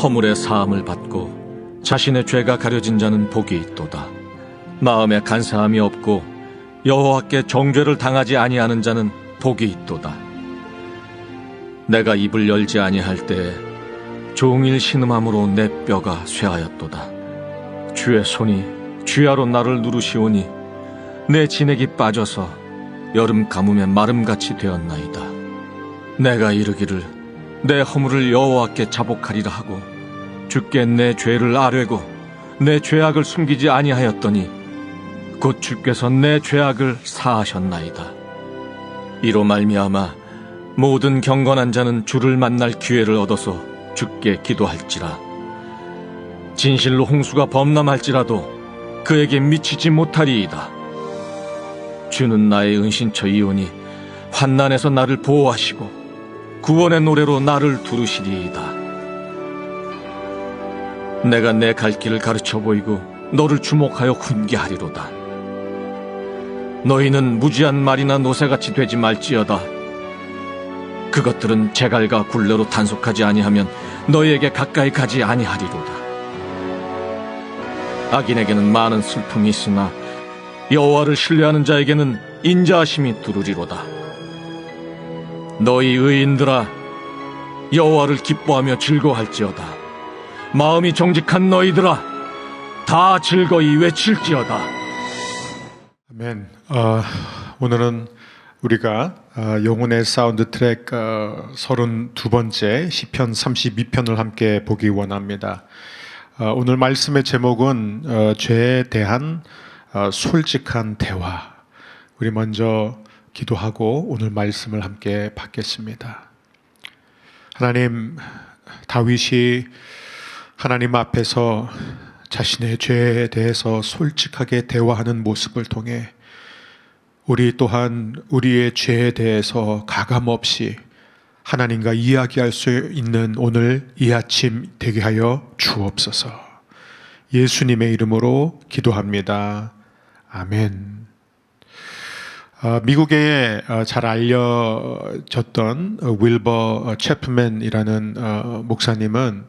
허물의 사함을 받고 자신의 죄가 가려진 자는 복이 있도다. 마음에 간사함이 없고 여호와께 정죄를 당하지 아니하는 자는 복이 있도다. 내가 입을 열지 아니할 때에 종일 신음함으로 내 뼈가 쇠하였도다. 주의 손이 쥐하로 나를 누르시오니 내 진액이 빠져서 여름 가뭄에 마름같이 되었나이다. 내가 이르기를 내 허물을 여호와께 자복하리라 하고 주께 내 죄를 아뢰고 내 죄악을 숨기지 아니하였더니 곧 주께서 내 죄악을 사하셨나이다. 이로 말미암아 모든 경건한 자는 주를 만날 기회를 얻어서 주께 기도할지라. 진실로 홍수가 범람할지라도 그에게 미치지 못하리이다. 주는 나의 은신처이오니 환난에서 나를 보호하시고 구원의 노래로 나를 두르시리이다. 내가 내 갈 길을 가르쳐 보이고 너를 주목하여 훈계하리로다. 너희는 무지한 말이나 노새같이 되지 말지어다. 그것들은 제갈과 굴레로 단속하지 아니하면 너희에게 가까이 가지 아니하리로다. 악인에게는 많은 슬픔이 있으나 여호와를 신뢰하는 자에게는 인자하심이 두루리로다. 너희 의인들아, 여호와를 기뻐하며 즐거워할지어다. 마음이 정직한 너희들아, 다 즐거이 외칠지어다. 아멘. 오늘은 우리가 영혼의 사운드 트랙 32번째 시편 32편을 함께 보기 원합니다. 오늘 말씀의 제목은 죄에 대한 솔직한 대화. 우리 먼저 기도하고 오늘 말씀을 함께 받겠습니다. 하나님, 다윗이 하나님 앞에서 자신의 죄에 대해서 솔직하게 대화하는 모습을 통해 우리 또한 우리의 죄에 대해서 가감없이 하나님과 이야기할 수 있는 오늘 이 아침 되게 하여 주옵소서. 예수님의 이름으로 기도합니다. 아멘. 미국에 잘 알려졌던 윌버 채프맨이라는 목사님은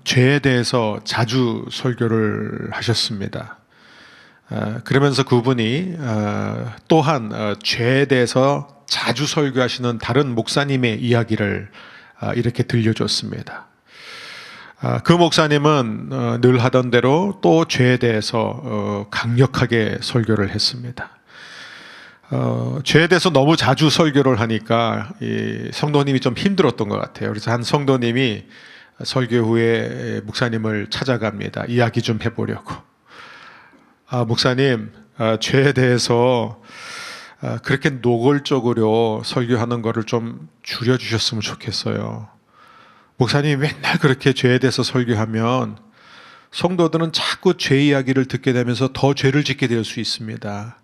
죄에 대해서 자주 설교를 하셨습니다. 그러면서 그분이 또한 죄에 대해서 자주 설교하시는 다른 목사님의 이야기를 이렇게 들려줬습니다. 그 목사님은 늘 하던 대로 또 죄에 대해서 강력하게 설교를 했습니다. 죄에 대해서 너무 자주 설교를 하니까 이 성도님이 좀 힘들었던 것 같아요. 그래서 한 성도님이 설교 후에 목사님을 찾아갑니다. 이야기 좀 해보려고. 목사님, 죄에 대해서 그렇게 노골적으로 설교하는 거를 좀 줄여주셨으면 좋겠어요. 목사님이 맨날 그렇게 죄에 대해서 설교하면 성도들은 자꾸 죄 이야기를 듣게 되면서 더 죄를 짓게 될 수 있습니다.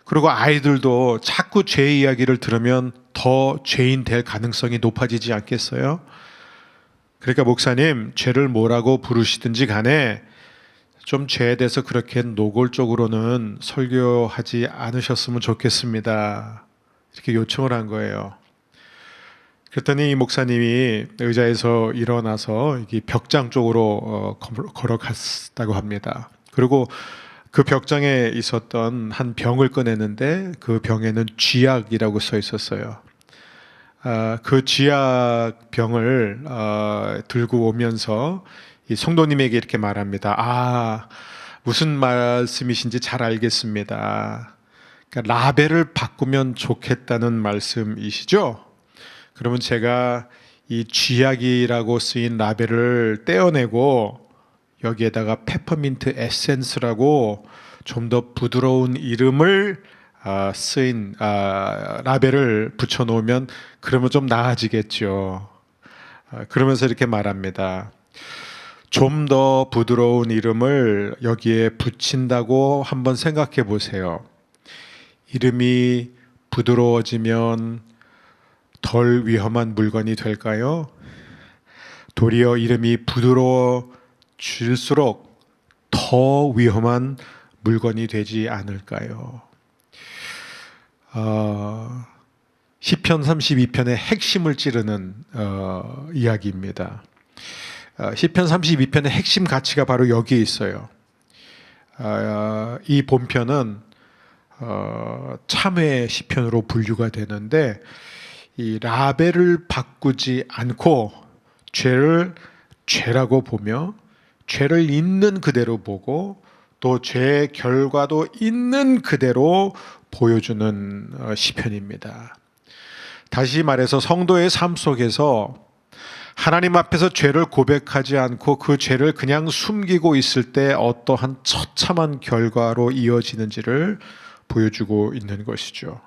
그리고 아이들도 자꾸 죄 이야기를 들으면 더 죄인 될 가능성이 높아지지 않겠어요? 그러니까 목사님, 죄를 뭐라고 부르시든지 간에 좀 죄에 대해서 그렇게 노골적으로는 설교하지 않으셨으면 좋겠습니다. 이렇게 요청을 한 거예요. 그랬더니 이 목사님이 의자에서 일어나서 벽장 쪽으로 걸어갔다고 합니다. 그리고 그 벽장에 있었던 한 병을 꺼내는데 그 병에는 쥐약이라고 써 있었어요. 그 쥐약병을 들고 오면서 이 성도님에게 이렇게 말합니다. 무슨 말씀이신지 잘 알겠습니다. 그러니까 라벨을 바꾸면 좋겠다는 말씀이시죠? 그러면 제가 이 쥐약이라고 쓰인 라벨을 떼어내고 여기에다가 페퍼민트 에센스라고 좀 더 부드러운 이름을 쓰인 라벨을 붙여놓으면 그러면 좀 나아지겠죠. 그러면서 이렇게 말합니다. 좀 더 부드러운 이름을 여기에 붙인다고 한번 생각해 보세요. 이름이 부드러워지면 덜 위험한 물건이 될까요? 도리어 이름이 부드러워질수록 더 위험한 물건이 되지 않을까요? 시편 32편의 핵심을 찌르는 이야기입니다. 시편 32편의 핵심 가치가 바로 여기에 있어요. 이 본편은 참회 시편으로 분류가 되는데 이 라벨을 바꾸지 않고 죄를 죄라고 보며 죄를 있는 그대로 보고 또 죄의 결과도 있는 그대로 보여주는 시편입니다. 다시 말해서 성도의 삶 속에서 하나님 앞에서 죄를 고백하지 않고 그 죄를 그냥 숨기고 있을 때 어떠한 처참한 결과로 이어지는지를 보여주고 있는 것이죠.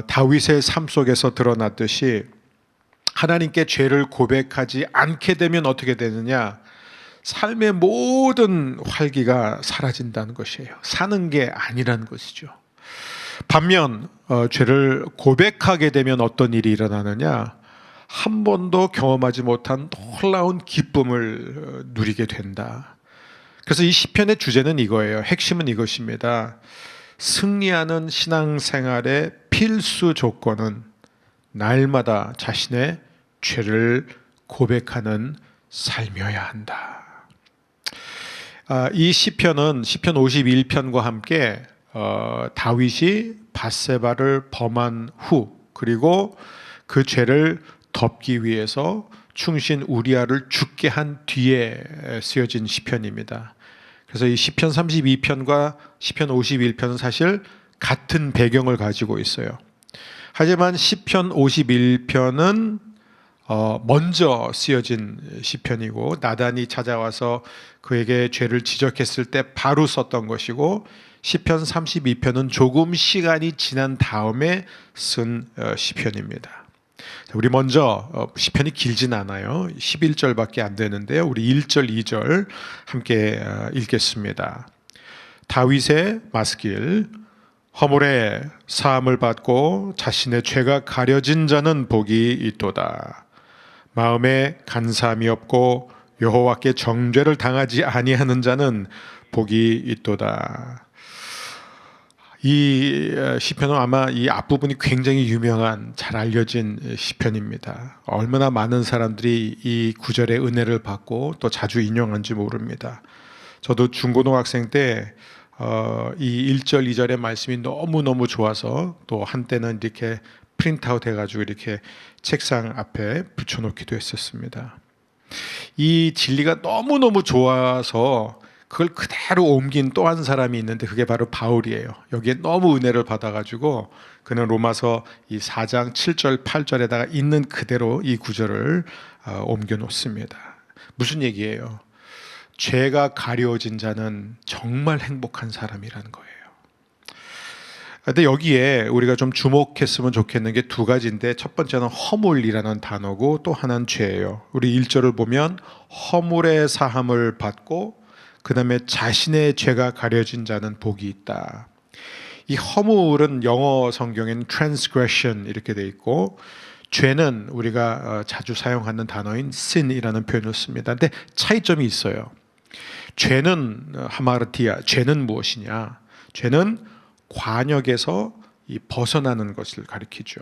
다윗의 삶 속에서 드러났듯이 하나님께 죄를 고백하지 않게 되면 어떻게 되느냐? 삶의 모든 활기가 사라진다는 것이에요. 사는 게 아니라는 것이죠. 반면 죄를 고백하게 되면 어떤 일이 일어나느냐? 한 번도 경험하지 못한 놀라운 기쁨을 누리게 된다. 그래서 이 시편의 주제는 이거예요. 핵심은 이것입니다. 승리하는 신앙생활의 필수 조건은 날마다 자신의 죄를 고백하는 삶이어야 한다. 이 시편은 시편 51편과 함께 다윗이 밧세바를 범한 후 그리고 그 죄를 덮기 위해서 충신 우리아를 죽게 한 뒤에 쓰여진 시편입니다. 그래서 이 시편 32편과 시편 51편은 사실 같은 배경을 가지고 있어요. 하지만 시편 51편은 먼저 쓰여진 시편이고 나단이 찾아와서 그에게 죄를 지적했을 때 바로 썼던 것이고 시편 32편은 조금 시간이 지난 다음에 쓴 시편입니다. 우리 먼저 시편이 길진 않아요. 11절밖에 안 되는데요. 우리 1절, 2절 함께 읽겠습니다. 다윗의 마스길 허물에 사함을 받고 자신의 죄가 가려진 자는 복이 있도다. 마음에 간사함이 없고 여호와께 정죄를 당하지 아니하는 자는 복이 있도다. 이 시편은 아마 이 앞부분이 굉장히 유명한 잘 알려진 시편입니다. 얼마나 많은 사람들이 이 구절의 은혜를 받고 또 자주 인용한지 모릅니다. 저도 중고등학생 때 이 1절, 2절의 말씀이 너무너무 좋아서 또 한때는 이렇게 프린트아웃 해가지고 이렇게 책상 앞에 붙여놓기도 했었습니다. 이 진리가 너무너무 좋아서 그걸 그대로 옮긴 또 한 사람이 있는데 그게 바로 바울이에요. 여기에 너무 은혜를 받아가지고 그는 로마서 이 4장 7절 8절에다가 있는 그대로 이 구절을 옮겨 놓습니다. 무슨 얘기예요? 죄가 가려진 자는 정말 행복한 사람이라는 거예요. 근데 여기에 우리가 좀 주목했으면 좋겠는 게 두 가지인데 첫 번째는 허물이라는 단어고 또 하나는 죄예요. 우리 1절을 보면 허물의 사함을 받고 그 다음에 자신의 죄가 가려진 자는 복이 있다. 이 허물은 영어 성경에는 transgression 이렇게 돼 있고 죄는 우리가 자주 사용하는 단어인 sin이라는 표현을 씁니다. 근데 차이점이 있어요. 죄는 하마르티아, 죄는 무엇이냐? 죄는 관역에서 벗어나는 것을 가리키죠.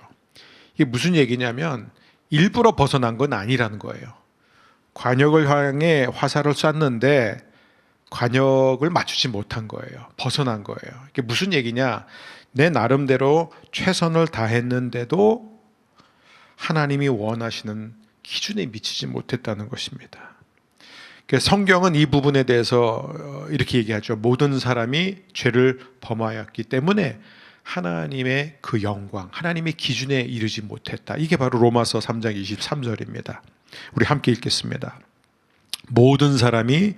이게 무슨 얘기냐면 일부러 벗어난 건 아니라는 거예요. 관역을 향해 화살을 쐈는데 관역을 맞추지 못한 거예요. 벗어난 거예요. 이게 무슨 얘기냐? 내 나름대로 최선을 다했는데도 하나님이 원하시는 기준에 미치지 못했다는 것입니다. 성경은 이 부분에 대해서 이렇게 얘기하죠. 모든 사람이 죄를 범하였기 때문에 하나님의 그 영광, 하나님의 기준에 이르지 못했다. 이게 바로 로마서 3장 23절입니다. 우리 함께 읽겠습니다. 모든 사람이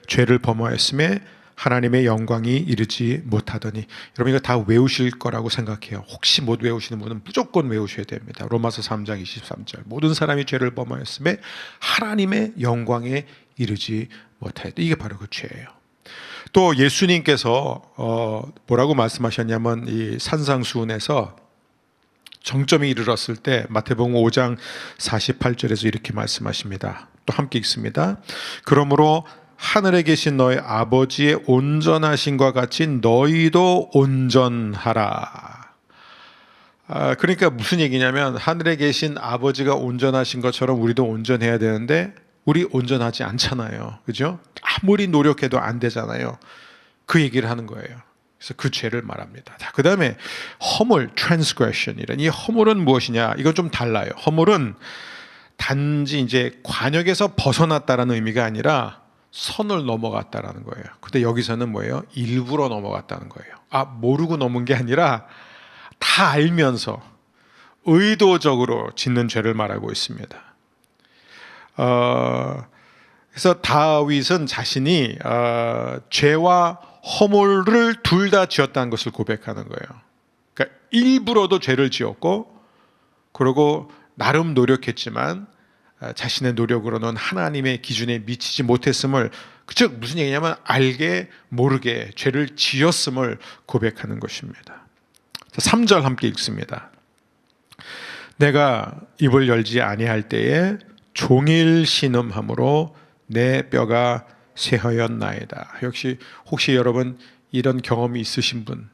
죄를 범하였음에 하나님의 영광이 이르지 못하더니. 여러분 이거 다 외우실 거라고 생각해요. 혹시 못 외우시는 분은 무조건 외우셔야 됩니다. 로마서 3장 23절. 모든 사람이 죄를 범하였음에 하나님의 영광에 이르지 못하였다. 이게 바로 그 죄예요. 또 예수님께서 뭐라고 말씀하셨냐면 이 산상수훈에서 정점이 이르렀을 때 마태복음 5장 48절에서 이렇게 말씀하십니다. 또 함께 읽습니다. 그러므로 하늘에 계신 너희 아버지의 온전하심과 같이 너희도 온전하라. 그러니까 무슨 얘기냐면 하늘에 계신 아버지가 온전하신 것처럼 우리도 온전해야 되는데 우리 온전하지 않잖아요. 그죠? 아무리 노력해도 안 되잖아요. 그 얘기를 하는 거예요. 그래서 그 죄를 말합니다. 자, 그 다음에 허물, transgression이란 이 허물은 무엇이냐? 이건 좀 달라요. 허물은 단지 이제 관역에서 벗어났다라는 의미가 아니라 선을 넘어갔다라는 거예요. 근데 여기서는 뭐예요? 일부러 넘어갔다는 거예요. 모르고 넘은 게 아니라 다 알면서 의도적으로 짓는 죄를 말하고 있습니다. 그래서 다윗은 자신이 죄와 허물을 둘 다 지었다는 것을 고백하는 거예요. 그러니까 일부러도 죄를 지었고, 그리고 나름 노력했지만 자신의 노력으로는 하나님의 기준에 미치지 못했음을, 즉 무슨 얘기냐면 알게 모르게 죄를 지었음을 고백하는 것입니다. 3절 함께 읽습니다. 내가 입을 열지 아니할 때에 종일 신음함으로 내 뼈가 쇠하였나이다. 역시 혹시 여러분 이런 경험이 있으신 분,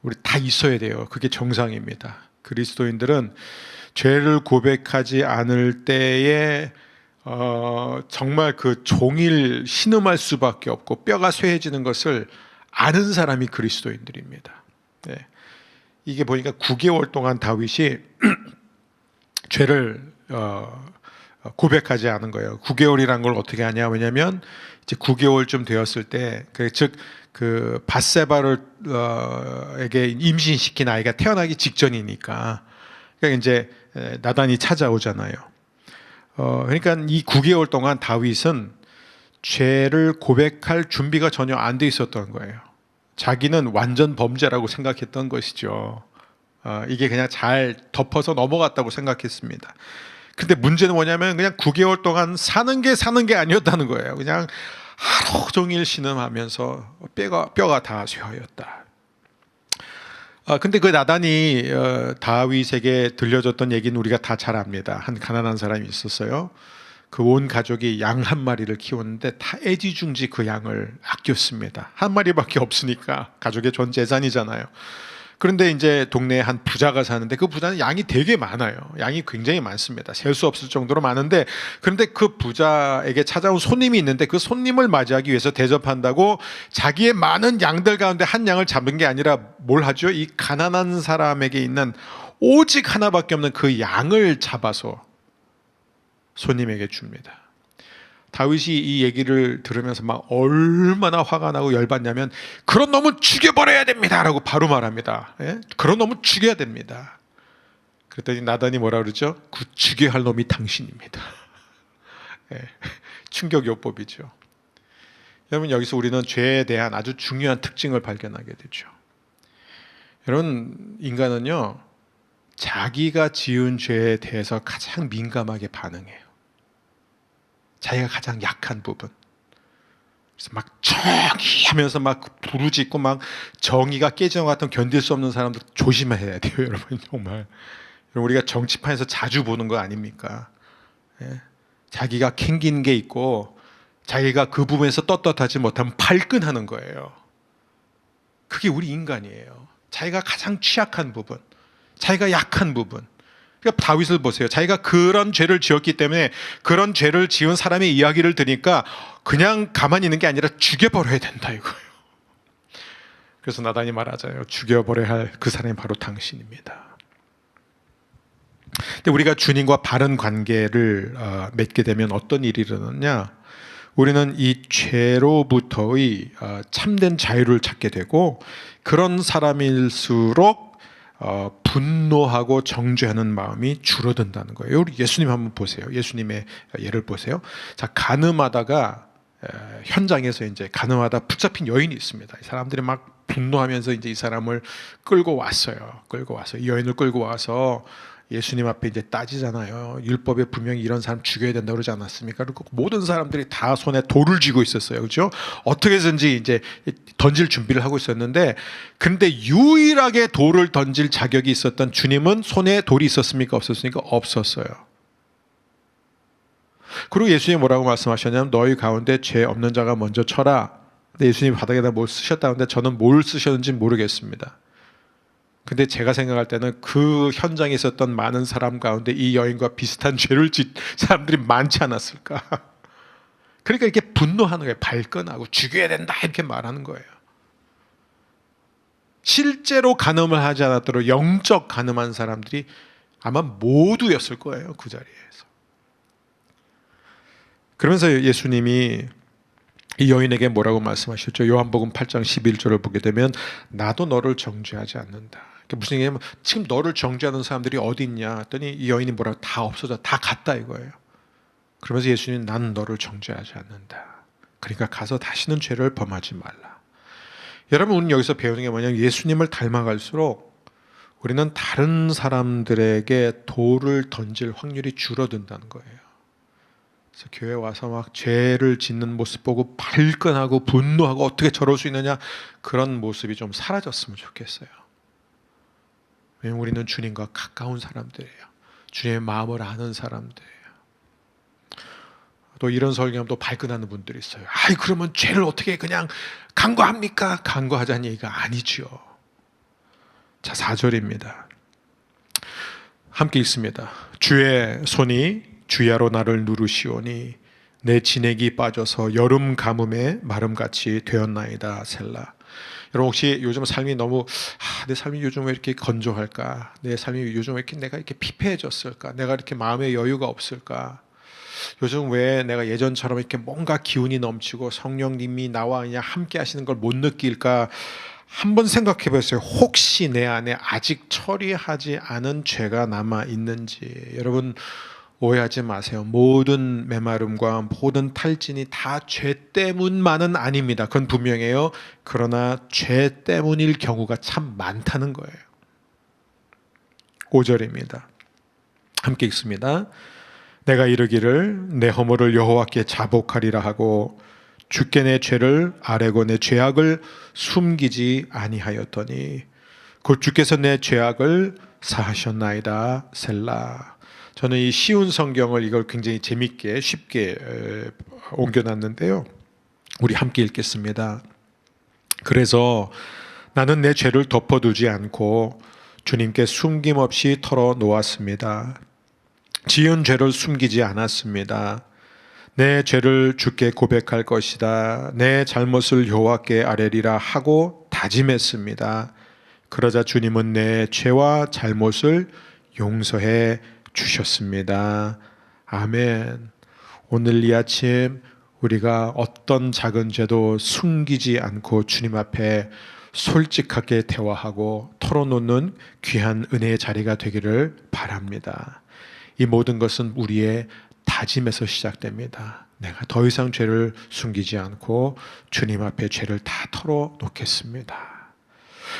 우리 다 있어야 돼요. 그게 정상입니다. 그리스도인들은 죄를 고백하지 않을 때에 정말 그 종일 신음할 수밖에 없고 뼈가 쇠해지는 것을 아는 사람이 그리스도인들입니다. 네. 이게 보니까 9개월 동안 다윗이 죄를 고백하지 않은 거예요. 9개월이란 걸 어떻게 하냐? 왜냐하면 이제 9개월쯤 되었을 때, 즉 그 밧세바에게 임신시킨 아이가 태어나기 직전이니까, 그러니까 이제 나단이 찾아오잖아요. 그러니까 이 9개월 동안 다윗은 죄를 고백할 준비가 전혀 안 돼 있었던 거예요. 자기는 완전 범죄라고 생각했던 것이죠. 이게 그냥 잘 덮어서 넘어갔다고 생각했습니다. 근데 문제는 뭐냐면 그냥 9개월 동안 사는 게 아니었다는 거예요. 그냥 하루 종일 신음하면서 뼈가 다 쇠하였다. 근데 그 나단이 다윗에게 들려줬던 얘기는 우리가 다 잘 압니다. 한 가난한 사람이 있었어요. 그 온 가족이 양 한 마리를 키웠는데 다 애지중지 그 양을 아꼈습니다. 한 마리밖에 없으니까 가족의 전 재산이잖아요. 그런데 이제 동네에 한 부자가 사는데 그 부자는 양이 되게 많아요. 양이 굉장히 많습니다. 셀 수 없을 정도로 많은데, 그런데 그 부자에게 찾아온 손님이 있는데 그 손님을 맞이하기 위해서 대접한다고 자기의 많은 양들 가운데 한 양을 잡은 게 아니라 뭘 하죠? 이 가난한 사람에게 있는 오직 하나밖에 없는 그 양을 잡아서 손님에게 줍니다. 다윗이 이 얘기를 들으면서 막 얼마나 화가 나고 열받냐면, 그런 놈은 죽여버려야 됩니다 라고 바로 말합니다. 예? 그런 놈은 죽여야 됩니다. 그랬더니 나단이 뭐라 그러죠? 그 죽여야 할 놈이 당신입니다. 예. 충격요법이죠. 여러분, 여기서 우리는 죄에 대한 아주 중요한 특징을 발견하게 되죠. 여러분, 인간은요 자기가 지은 죄에 대해서 가장 민감하게 반응해요. 자기가 가장 약한 부분. 그래서 막 정의하면서 막 부르짖고 막 정의가 깨지는 것 같은 견딜 수 없는 사람들 조심해야 돼요, 여러분. 정말. 우리가 정치판에서 자주 보는 거 아닙니까? 예? 자기가 캥기는 게 있고 자기가 그 부분에서 떳떳하지 못하면 발끈하는 거예요. 그게 우리 인간이에요. 자기가 가장 취약한 부분, 자기가 약한 부분. 그러니까 다윗을 보세요. 자기가 그런 죄를 지었기 때문에 그런 죄를 지은 사람의 이야기를 들으니까 그냥 가만히 있는 게 아니라 죽여버려야 된다 이거예요. 그래서 나단이 말하잖아요. 죽여버려야 할 그 사람이 바로 당신입니다. 근데 우리가 주님과 바른 관계를 맺게 되면 어떤 일이 일어나냐? 우리는 이 죄로부터의 참된 자유를 찾게 되고, 그런 사람일수록 분노하고 정죄하는 마음이 줄어든다는 거예요. 우리 예수님 한번 보세요. 예수님의 예를 보세요. 자, 가늠하다가 현장에서 이제 가늠하다 붙잡힌 여인이 있습니다. 사람들이 막 분노하면서 이제 이 사람을 끌고 왔어요. 이 여인을 끌고 와서 예수님 앞에 이제 따지잖아요. 율법에 분명히 이런 사람 죽여야 된다고 그러지 않았습니까? 그리고 모든 사람들이 다 손에 돌을 쥐고 있었어요. 그렇죠? 어떻게든지 이제 던질 준비를 하고 있었는데, 근데 유일하게 돌을 던질 자격이 있었던 주님은 손에 돌이 있었습니까? 없었습니까? 없었어요. 그리고 예수님이 뭐라고 말씀하셨냐면, 너희 가운데 죄 없는 자가 먼저 쳐라. 근데 예수님이 바닥에다 뭘 쓰셨다는데 저는 뭘 쓰셨는지 모르겠습니다. 근데 제가 생각할 때는 그 현장에 있었던 많은 사람 가운데 이 여인과 비슷한 죄를 짓 사람들이 많지 않았을까. 그러니까 이렇게 분노하는 거예요. 발끈하고 죽여야 된다 이렇게 말하는 거예요. 실제로 간음을 하지 않았더라도 영적 간음한 사람들이 아마 모두였을 거예요. 그 자리에서. 그러면서 예수님이 이 여인에게 뭐라고 말씀하셨죠? 요한복음 8장 11절을 보게 되면 나도 너를 정죄하지 않는다. 무슨 얘기냐면 지금 너를 정죄하는 사람들이 어디 있냐 했더니 이 여인이 뭐라고 다 없어져 다 갔다 이거예요. 그러면서 예수님은 나는 너를 정죄하지 않는다. 그러니까 가서 다시는 죄를 범하지 말라. 여러분 우리는 여기서 배우는 게 뭐냐면 예수님을 닮아갈수록 우리는 다른 사람들에게 돌을 던질 확률이 줄어든다는 거예요. 그래서 교회 와서 막 죄를 짓는 모습 보고 발끈하고 분노하고 어떻게 저럴 수 있느냐 그런 모습이 좀 사라졌으면 좋겠어요. 왜냐하면 우리는 주님과 가까운 사람들이에요. 주님의 마음을 아는 사람들이에요. 또 이런 설교하면 또 발끈하는 분들이 있어요. 아이 그러면 죄를 어떻게 그냥 간과합니까? 간과하자는 얘기가 아니죠. 자 4절입니다. 함께 읽습니다. 주의 손이 주야로 나를 누르시오니 내 진액이 빠져서 여름 가뭄에 마름같이 되었나이다 셀라. 여러분 혹시 요즘 삶이 너무 내 삶이 요즘 왜 이렇게 건조할까? 내 삶이 요즘 왜 이렇게 내가 이렇게 피폐해졌을까? 내가 이렇게 마음에 여유가 없을까? 요즘 왜 내가 예전처럼 이렇게 뭔가 기운이 넘치고 성령님이 나와 그냥 함께 하시는 걸 못 느낄까? 한번 생각해 보세요. 혹시 내 안에 아직 처리하지 않은 죄가 남아 있는지. 여러분 오해하지 마세요. 모든 메마름과 모든 탈진이 다 죄 때문만은 아닙니다. 그건 분명해요. 그러나 죄 때문일 경우가 참 많다는 거예요. 5절입니다. 함께 읽습니다. 내가 이르기를 내 허물을 여호와께 자복하리라 하고 주께 내 죄를 아뢰고 내 죄악을 숨기지 아니하였더니 곧 주께서 내 죄악을 사하셨나이다 셀라. 저는 이 쉬운 성경을 이걸 굉장히 재밌게 쉽게 옮겨놨는데요. 우리 함께 읽겠습니다. 그래서 나는 내 죄를 덮어두지 않고 주님께 숨김없이 털어놓았습니다. 지은 죄를 숨기지 않았습니다. 내 죄를 주께 고백할 것이다. 내 잘못을 여호와께 아뢰리라 하고 다짐했습니다. 그러자 주님은 내 죄와 잘못을 용서해 주셨습니다. 아멘. 오늘 이 아침 우리가 어떤 작은 죄도 숨기지 않고 주님 앞에 솔직하게 대화하고 털어놓는 귀한 은혜의 자리가 되기를 바랍니다. 이 모든 것은 우리의 다짐에서 시작됩니다. 내가 더 이상 죄를 숨기지 않고 주님 앞에 죄를 다 털어놓겠습니다.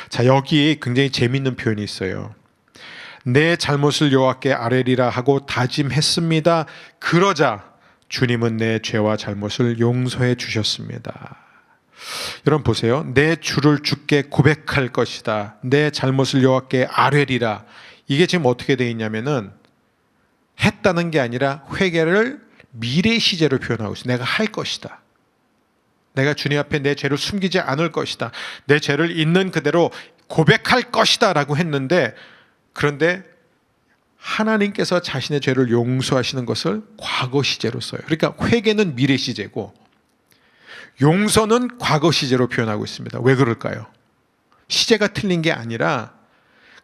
자, 여기 굉장히 재미있는 표현이 있어요. 내 잘못을 여호와께 아뢰리라 하고 다짐했습니다. 그러자 주님은 내 죄와 잘못을 용서해 주셨습니다. 여러분 보세요. 내 주를 주께 고백할 것이다. 내 잘못을 여호와께 아뢰리라. 이게 지금 어떻게 되어 있냐면은 했다는 게 아니라 회개를 미래 시제로 표현하고 있어요. 내가 할 것이다. 내가 주님 앞에 내 죄를 숨기지 않을 것이다. 내 죄를 있는 그대로 고백할 것이다 라고 했는데, 그런데 하나님께서 자신의 죄를 용서하시는 것을 과거 시제로 써요. 그러니까 회개는 미래 시제고 용서는 과거 시제로 표현하고 있습니다. 왜 그럴까요? 시제가 틀린 게 아니라,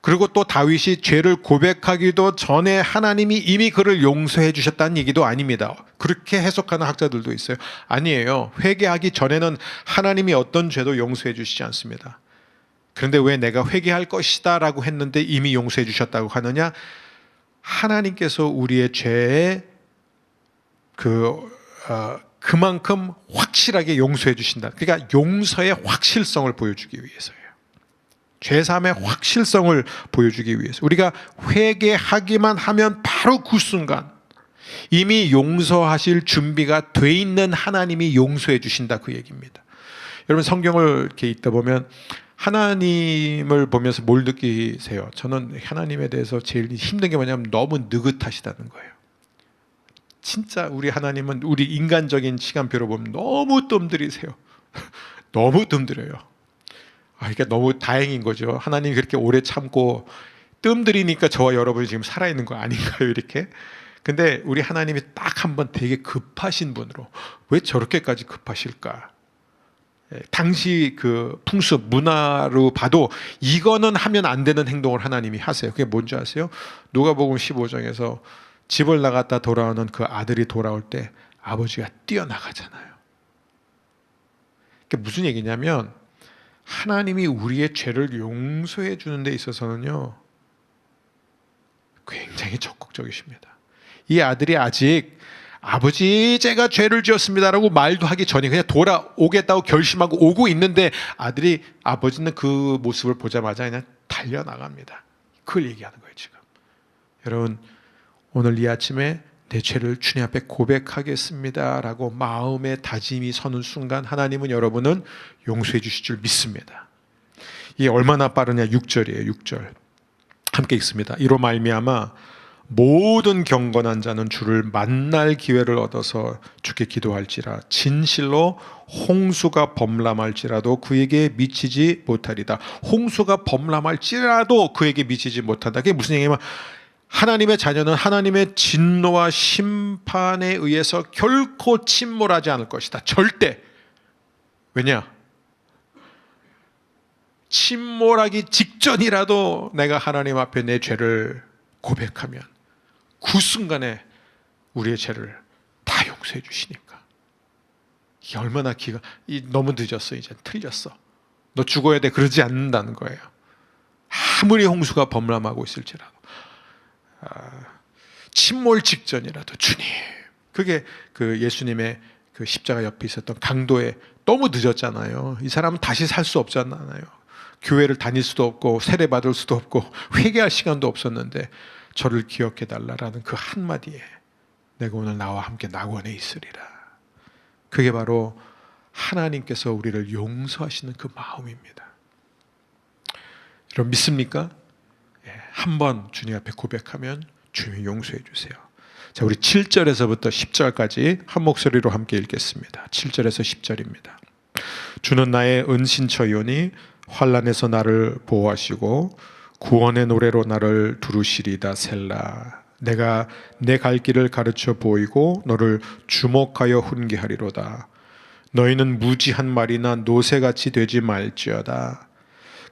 그리고 또 다윗이 죄를 고백하기도 전에 하나님이 이미 그를 용서해 주셨다는 얘기도 아닙니다. 그렇게 해석하는 학자들도 있어요. 아니에요. 회개하기 전에는 하나님이 어떤 죄도 용서해 주시지 않습니다. 그런데 왜 내가 회개할 것이다 라고 했는데 이미 용서해 주셨다고 하느냐? 하나님께서 우리의 죄에 그만큼 확실하게 용서해 주신다. 그러니까 용서의 확실성을 보여주기 위해서예요. 죄사함의 확실성을 보여주기 위해서. 우리가 회개하기만 하면 바로 그 순간 이미 용서하실 준비가 돼 있는 하나님이 용서해 주신다, 그 얘기입니다. 여러분 성경을 이렇게 읽다 보면 하나님을 보면서 뭘 느끼세요? 저는 하나님에 대해서 제일 힘든 게 뭐냐면 너무 느긋하시다는 거예요. 진짜 우리 하나님은 우리 인간적인 시간표로 보면 너무 뜸들이세요. 너무 뜸들여요. 그러니까 너무 다행인 거죠. 하나님이 그렇게 오래 참고 뜸 들이니까 저와 여러분이 지금 살아있는 거 아닌가요? 이렇게. 근데 우리 하나님이 딱 한 번 되게 급하신 분으로, 왜 저렇게까지 급하실까? 당시 그 풍습 문화로 봐도 이거는 하면 안 되는 행동을 하나님이 하세요. 그게 뭔지 아세요? 누가복음 15장에서 집을 나갔다 돌아오는 그 아들이 돌아올 때 아버지가 뛰어나가잖아요. 그게 무슨 얘기냐면 하나님이 우리의 죄를 용서해 주는 데 있어서는요 굉장히 적극적이십니다. 이 아들이 아직 아버지 제가 죄를 지었습니다라고 말도 하기 전에 그냥 돌아오겠다고 결심하고 오고 있는데 아버지는 그 모습을 보자마자 그냥 달려나갑니다. 그걸 얘기하는 거예요 지금. 여러분 오늘 이 아침에 내 죄를 주님 앞에 고백하겠습니다 라고 마음의 다짐이 서는 순간 하나님은 여러분은 용서해 주실 줄 믿습니다. 이게 얼마나 빠르냐. 6절이에요. 6절 함께 읽습니다. 이로 말미암아 모든 경건한 자는 주를 만날 기회를 얻어서 주께 기도할지라. 진실로 홍수가 범람할지라도 그에게 미치지 못하리다. 홍수가 범람할지라도 그에게 미치지 못한다. 그게 무슨 얘기냐면 하나님의 자녀는 하나님의 진노와 심판에 의해서 결코 침몰하지 않을 것이다. 절대. 왜냐? 침몰하기 직전이라도 내가 하나님 앞에 내 죄를 고백하면 그 순간에 우리의 죄를 다 용서해 주시니까. 이게 얼마나 너무 늦었어. 이제 틀렸어. 너 죽어야 돼. 그러지 않는다는 거예요. 아무리 홍수가 범람하고 있을지라도 침몰 직전이라도 주님. 그게 그 예수님의 그 십자가 옆에 있었던 강도에 너무 늦었잖아요. 이 사람은 다시 살 수 없잖아요. 교회를 다닐 수도 없고 세례 받을 수도 없고 회개할 시간도 없었는데 저를 기억해 달라라는 그 한마디에 내가 오늘 나와 함께 낙원에 있으리라. 그게 바로 하나님께서 우리를 용서하시는 그 마음입니다. 여러분 믿습니까? 한번 주님 앞에 고백하면 주님이 용서해 주세요. 자, 우리 7절에서부터 10절까지 한 목소리로 함께 읽겠습니다. 7절에서 10절입니다. 주는 나의 은신처이오니 환난에서 나를 보호하시고 구원의 노래로 나를 두르시리다. 셀라. 내가 내 갈 길을 가르쳐 보이고 너를 주목하여 훈계하리로다. 너희는 무지한 말이나 노새같이 되지 말지어다.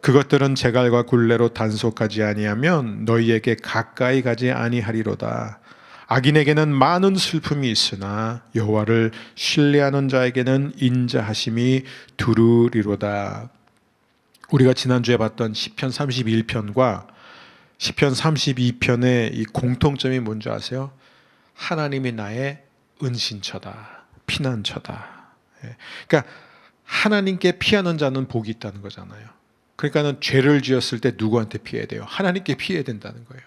그것들은 제갈과 굴레로 단속하지 아니하면 너희에게 가까이 가지 아니하리로다. 악인에게는 많은 슬픔이 있으나 여호와를 신뢰하는 자에게는 인자하심이 두루리로다. 우리가 지난주에 봤던 시편 31편과 시편 32편의 이 공통점이 뭔지 아세요? 하나님이 나의 은신처다, 피난처다. 그러니까 하나님께 피하는 자는 복이 있다는 거잖아요. 그러니까는 죄를 지었을 때 누구한테 피해야 돼요? 하나님께 피해야 된다는 거예요.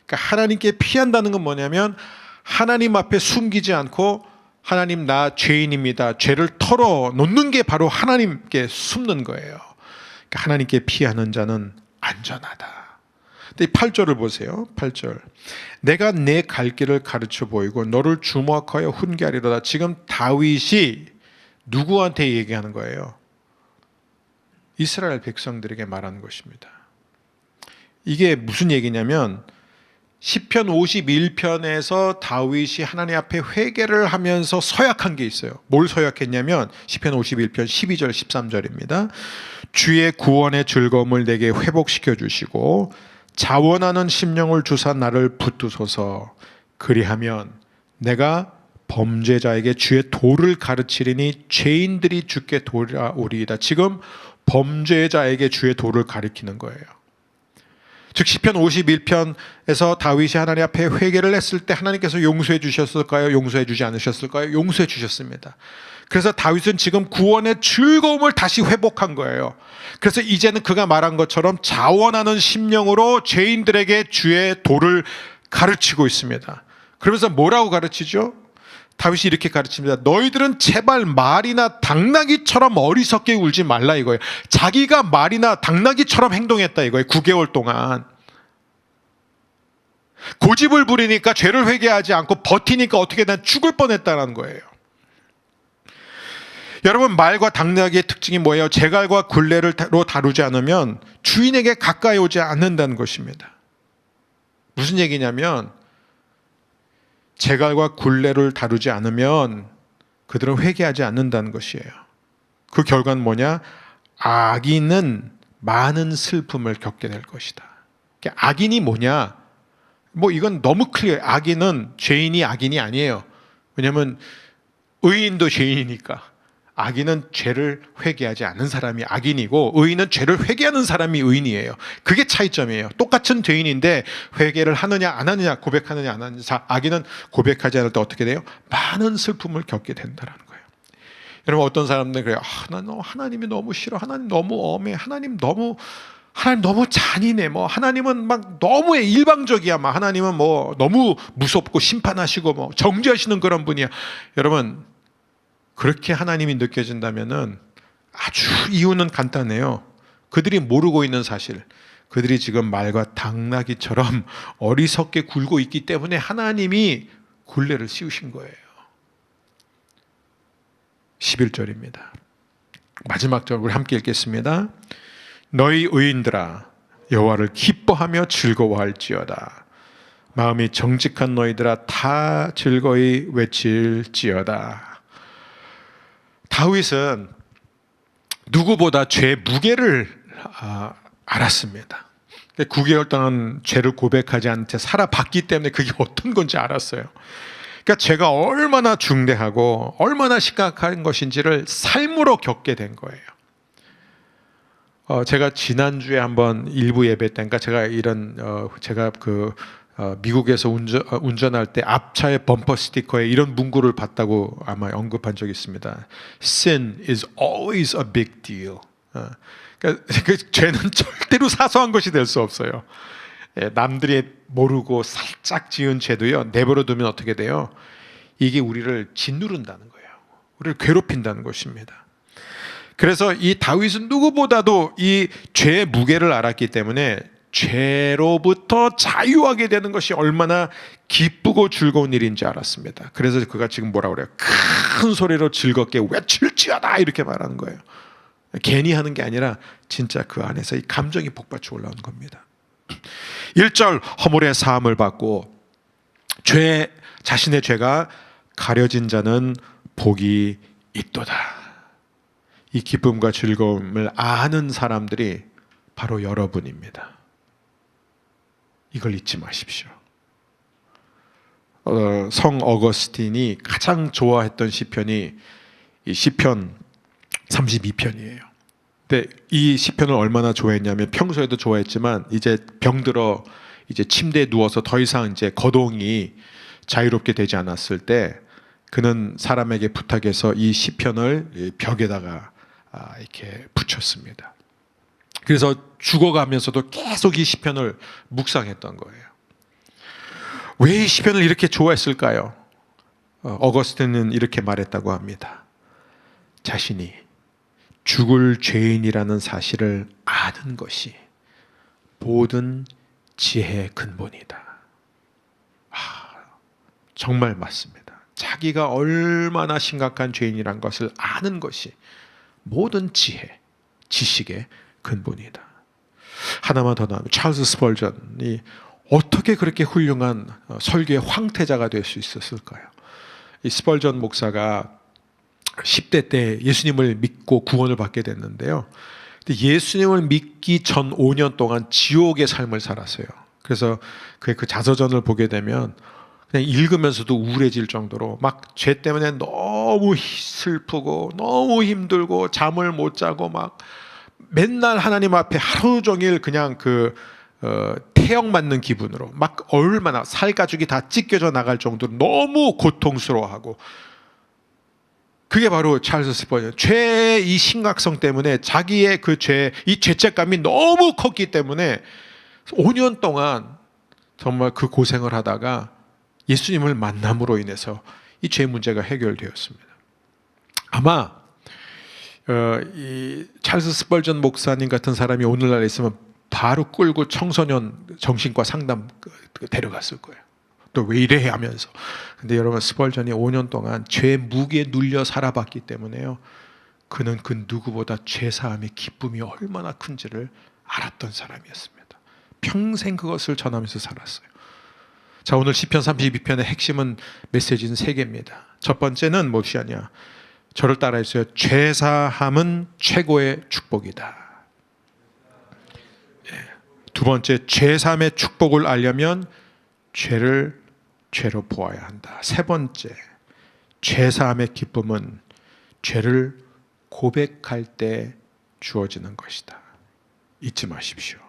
그러니까 하나님께 피한다는 건 뭐냐면 하나님 앞에 숨기지 않고 하나님 나 죄인입니다. 죄를 털어놓는 게 바로 하나님께 숨는 거예요. 그러니까 하나님께 피하는 자는 안전하다. 근데 8절을 보세요. 8절. 내가 내 갈 길을 가르쳐 보이고 너를 주목하여 훈계하리로다. 지금 다윗이 누구한테 얘기하는 거예요? 이스라엘 백성들에게 말하는 것입니다. 이게 무슨 얘기냐면 시편 51편에서 다윗이 하나님 앞에 회개를 하면서 서약한 게 있어요. 뭘 서약했냐면 시편 51편 12절 13절입니다. 주의 구원의 즐거움을 내게 회복시켜 주시고 자원하는 심령을 주사 나를 붙드소서. 그리하면 내가 범죄자에게 주의 도를 가르치리니 죄인들이 주께 돌아오리이다. 지금 범죄자에게 주의 도를 가르치는 거예요. 즉 시편 51편에서 다윗이 하나님 앞에 회개를 했을 때 하나님께서 용서해 주셨을까요? 용서해 주지 않으셨을까요? 용서해 주셨습니다. 그래서 다윗은 지금 구원의 즐거움을 다시 회복한 거예요. 그래서 이제는 그가 말한 것처럼 자원하는 심령으로 죄인들에게 주의 도를 가르치고 있습니다. 그러면서 뭐라고 가르치죠? 다윗이 이렇게 가르칩니다. 너희들은 제발 말이나 당나귀처럼 어리석게 울지 말라 이거예요. 자기가 말이나 당나귀처럼 행동했다 이거예요. 9개월 동안. 고집을 부리니까 죄를 회개하지 않고 버티니까 어떻게든 죽을 뻔했다는 거예요. 여러분, 말과 당나귀의 특징이 뭐예요? 제갈과 굴레로 다루지 않으면 주인에게 가까이 오지 않는다는 것입니다. 무슨 얘기냐면 제갈과 굴레를 다루지 않으면 그들은 회개하지 않는다는 것이에요. 그 결과는 뭐냐? 악인은 많은 슬픔을 겪게 될 것이다. 악인이 뭐냐? 뭐 이건 너무 클리어해요. 악인은 죄인이 악인이 아니에요. 왜냐하면 의인도 죄인이니까. 악인은 죄를 회개하지 않는 사람이 악인이고 의인은 죄를 회개하는 사람이 의인이에요. 그게 차이점이에요. 똑같은 죄인인데 회개를 하느냐 안 하느냐, 고백하느냐 안 하느냐. 악인은 고백하지 않을 때 어떻게 돼요? 많은 슬픔을 겪게 된다는 거예요. 여러분, 어떤 사람들 그래요. 하나님이 너무 싫어. 하나님 너무 엄해. 하나님 너무 잔인해. 뭐 하나님은 막 너무 일방적이야. 막 하나님은 뭐 너무 무섭고 심판하시고 뭐 정죄하시는 그런 분이야. 여러분, 그렇게 하나님이 느껴진다면은 아주 이유는 간단해요. 그들이 모르고 있는 사실, 그들이 지금 말과 당나귀처럼 어리석게 굴고 있기 때문에 하나님이 굴레를 씌우신 거예요. 11절입니다. 마지막 절 우리 함께 읽겠습니다. 너희 의인들아, 여호와를 기뻐하며 즐거워할지어다. 마음이 정직한 너희들아, 다 즐거이 외칠지어다. 다윗은 누구보다 죄의 무게를 알았습니다. 9개월 동안 죄를 고백하지 않은 채 살아봤기 때문에 그게 어떤 건지 알았어요. 그러니까 죄가 얼마나 중대하고 얼마나 심각한 것인지를 삶으로 겪게 된 거예요. 제가 지난주에 한번 일부 예배 때, 그러니까 제가 미국에서 운전할 때 앞차의 범퍼 스티커에 이런 문구를 봤다고 아마 언급한 적이 있습니다. Sin is always a big deal. 그러니까 그 죄는 절대로 사소한 것이 될 수 없어요. 남들이 모르고 살짝 지은 죄도요, 내버려 두면 어떻게 돼요? 이게 우리를 짓누른다는 거예요. 우리를 괴롭힌다는 것입니다. 그래서 이 다윗은 누구보다도 이 죄의 무게를 알았기 때문에 죄로부터 자유하게 되는 것이 얼마나 기쁘고 즐거운 일인지 알았습니다. 그래서 그가 지금 뭐라고 그래요? 큰 소리로 즐겁게 외칠지어다 이렇게 말하는 거예요. 괜히 하는 게 아니라 진짜 그 안에서 이 감정이 복받쳐 올라오는 겁니다. 1절, 허물의 사함을 받고 자신의 죄가 가려진 자는 복이 있도다. 이 기쁨과 즐거움을 아는 사람들이 바로 여러분입니다. 이걸 잊지 마십시오. 성 어거스틴이 가장 좋아했던 시편이 이 시편 32편이에요. 근데 이 시편을 얼마나 좋아했냐면 평소에도 좋아했지만 이제 병들어 이제 침대에 누워서 더 이상 이제 거동이 자유롭게 되지 않았을 때 그는 사람에게 부탁해서 이 시편을 벽에다가 이렇게 붙였습니다. 그래서 죽어가면서도 계속 이 시편을 묵상했던 거예요. 왜 이 시편을 이렇게 좋아했을까요? 어거스틴은 이렇게 말했다고 합니다. 자신이 죽을 죄인이라는 사실을 아는 것이 모든 지혜의 근본이다. 정말 맞습니다. 자기가 얼마나 심각한 죄인이란 것을 아는 것이 모든 지혜, 지식의 근본이다. 하나만 더 나누면 찰스 스펄전이 어떻게 그렇게 훌륭한 설교의 황태자가 될 수 있었을까요? 이 스펄전 목사가 10대 때 예수님을 믿고 구원을 받게 됐는데요. 근데 예수님을 믿기 전 5년 동안 지옥의 삶을 살았어요. 그래서 그 자서전을 보게 되면 그냥 읽으면서도 우울해질 정도로 막 죄 때문에 너무 슬프고 너무 힘들고 잠을 못 자고 막 맨날 하나님 앞에 하루 종일 그냥 태형 맞는 기분으로 막 얼마나 살가죽이 다 찢겨져 나갈 정도로 너무 고통스러워하고, 그게 바로 찰스 스펄전. 죄의 이 심각성 때문에 자기의 이 죄책감이 너무 컸기 때문에 5년 동안 정말 그 고생을 하다가 예수님을 만남으로 인해서 이 죄 문제가 해결되었습니다. 아마 이 찰스 스펄전 목사님 같은 사람이 오늘날 있으면 바로 끌고 청소년 정신과 상담 데려갔을 거예요. 또 왜 이래 하면서. 근데 여러분, 스펄전이 5년 동안 죄 무게에 눌려 살아봤기 때문에요, 그는 그 누구보다 죄사함의 기쁨이 얼마나 큰지를 알았던 사람이었습니다. 평생 그것을 전하면서 살았어요. 자, 오늘 시편 32편의 핵심은 메시지는 3개입니다. 첫 번째는 무엇이냐? 저를 따라해주세요. 죄사함은 최고의 축복이다. 두 번째, 죄사함의 축복을 알려면 죄를 죄로 보아야 한다. 세 번째, 죄사함의 기쁨은 죄를 고백할 때 주어지는 것이다. 잊지 마십시오.